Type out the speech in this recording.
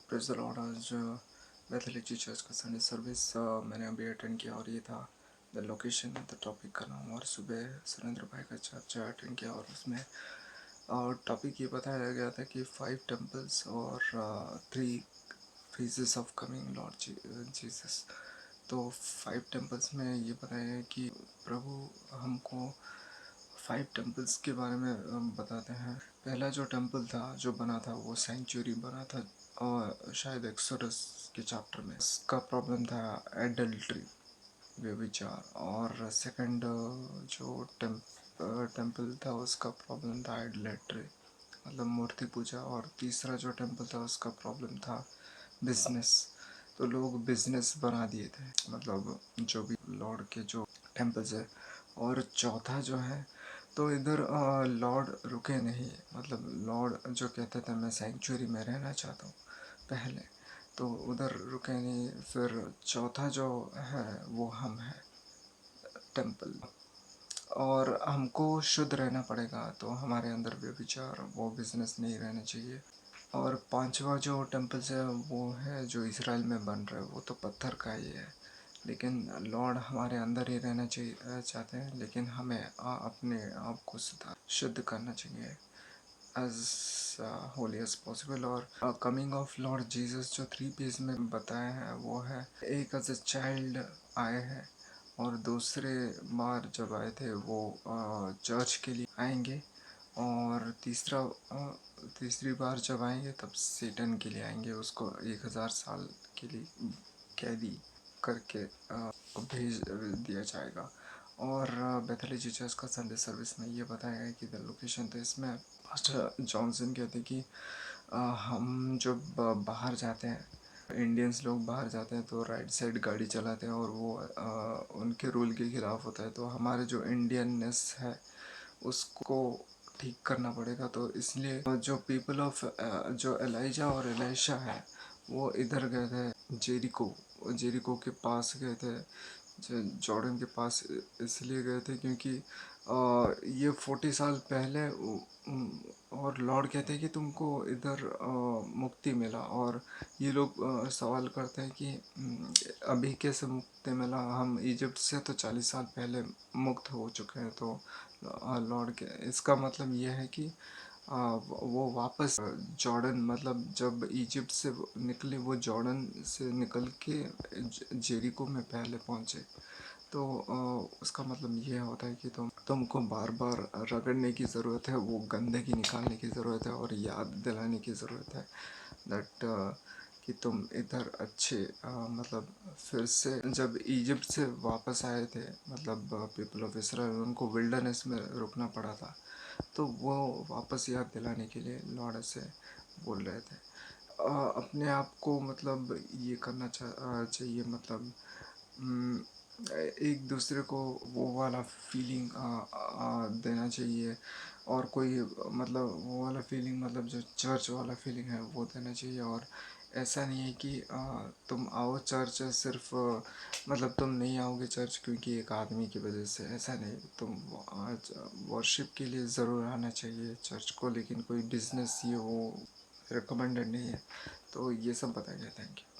Praise the Lord. आज mythology church का Sunday service मैंने अभी अटेंड किया और ये था द लोकेशन, द टॉपिक का नाम। और सुबह सुरेंद्र भाई का चर्च अटेंड किया और उसमें टॉपिक ये बताया गया था कि 5 टेम्पल्स और 3 phases of coming Lord Jesus. तो 5 टेम्पल्स में ये बताया गया कि प्रभु हमको 5 टेम्पल्स के बारे में बताते हैं। पहला जो टेम्पल था जो बना था वो सेंचुरी बना था और शायद एक्सोडस के चैप्टर में। इसका प्रॉब्लम था एडल्ट्री, व्यभिचार। और सेकंड जो टेम्पल था उसका प्रॉब्लम था आइडलेट्री, मतलब मूर्ति पूजा। और तीसरा जो टेम्पल था उसका प्रॉब्लम था बिजनेस। तो लोग बिजनेस बना दिए थे, मतलब जो भी लॉर्ड के जो टेम्पल्स है। और चौथा जो है तो इधर लॉर्ड रुके नहीं, मतलब लॉर्ड जो कहते थे मैं सेंचुरी में रहना चाहता हूँ पहले, तो उधर रुके नहीं। फिर चौथा जो है वो हम है टेम्पल। और हमको शुद्ध रहना पड़ेगा, तो हमारे अंदर व्यभिचार वो बिजनेस नहीं रहना चाहिए। और पांचवा जो टेम्पल्स है वो है जो इसराइल में बन रहा है, वो तो पत्थर का ही है। लेकिन लॉर्ड हमारे अंदर ही रहना चाहिए चाहते हैं, लेकिन हमें अपने आप को शुद्ध करना चाहिए एज होली एज पॉसिबल। और कमिंग ऑफ लॉर्ड जीसस जो 3 पीस में बताया है वो है, एक एज अ चाइल्ड आए हैं, और दूसरे बार जब आए थे वो चर्च के लिए आएंगे, और तीसरी बार जब आएंगे तब सेटन के लिए आएंगे, उसको 1000 साल के लिए कैदी करके भेज दिया जाएगा। और बेथेली चर्च का संडे सर्विस में ये बताया गया कि द लोकेशन, तो इसमें पास्टर जॉनसन कहते कि हम जब बाहर जाते हैं, इंडियंस लोग बाहर जाते हैं तो राइट साइड गाड़ी चलाते हैं और वो उनके रूल के खिलाफ होता है। तो हमारे जो इंडियननेस है उसको ठीक करना पड़ेगा। तो इसलिए जो पीपल ऑफ जो एलाइजा और एलाइशा है वो इधर गए थे जेरिको के पास गए थे, जॉर्डन के पास। इसलिए गए थे क्योंकि ये 40 साल पहले और लॉर्ड कहते हैं कि तुमको इधर मुक्ति मिला। और ये लोग सवाल करते हैं कि अभी कैसे मुक्ति मिला, हम इजिप्ट से तो 40 साल पहले मुक्त हो चुके हैं। तो लॉर्ड के इसका मतलब ये है कि वो वापस जॉर्डन, मतलब जब इजिप्ट से निकले वो जॉर्डन से निकल के जेरिको में पहले पहुँचे। तो उसका मतलब ये होता है कि तुमको बार बार रगड़ने की ज़रूरत है, वो गंदगी निकालने की ज़रूरत है और याद दिलाने की ज़रूरत है दैट कि तुम इधर अच्छे मतलब फिर से जब इजिप्ट से वापस आए थे, मतलब पीपल ऑफ इसराइल, उनको विल्डरनेस में रुकना पड़ा था, तो वो वापस याद दिलाने के लिए लॉर्ड से बोल रहे थे। अपने आप को मतलब ये करना चाहिए, मतलब एक दूसरे को वो वाला फीलिंग देना चाहिए। और कोई मतलब वो वाला फीलिंग, मतलब जो चर्च वाला फीलिंग है वो देना चाहिए। और ऐसा नहीं है कि तुम आओ चर्च सिर्फ मतलब तुम नहीं आओगे चर्च क्योंकि एक आदमी की वजह से, ऐसा नहीं। तुम आज वर्शिप के लिए ज़रूर आना चाहिए चर्च को, लेकिन कोई बिजनेस ये वो रिकमेंडेड नहीं है। तो ये सब बताया गया। Thank you.